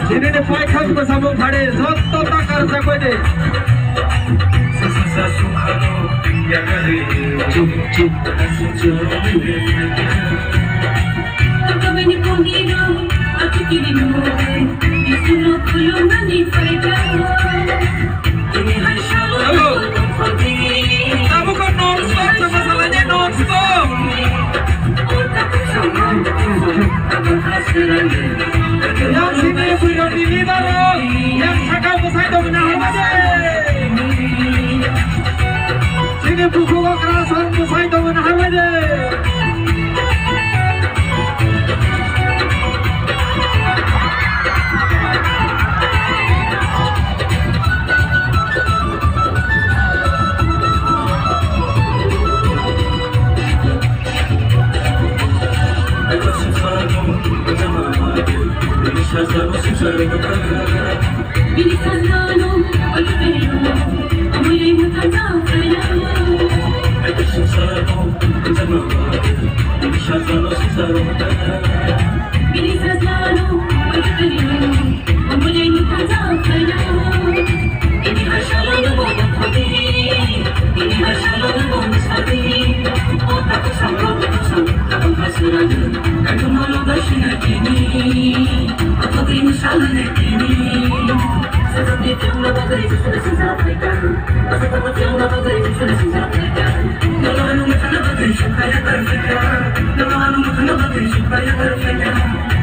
Ini pakai bersama pada zoto takar sakwede. Sesa sukhano ya kali cuk cuk kami ni pondino aku kini nemu disuruh pulang nani faida ini hasyalo kamu kan non-stop masalahnya non-stop yang sini sudah dilihat yang sakau besar itu benar aja sini buku kekerasan besar itu benar aja Bilisazano, olvidero, amoy mo tanda kaya. Ito susano, kanjama, bilisazano susano. Bilisazano, olvidero, amoy mo tanda kaya. Ini hasyalo mo yang pati, ini hasyalo mo misati. Otak sangro betul takkan hasiran, kan malu bersih kini. Aku terima salah kini. Seperti tiada bagai sudah disampaikan. Seperti tiada bagai sudah disampaikan. Kalau anu macam bagai supaya terfikir. Kalau anu macam bagai supaya terfikir.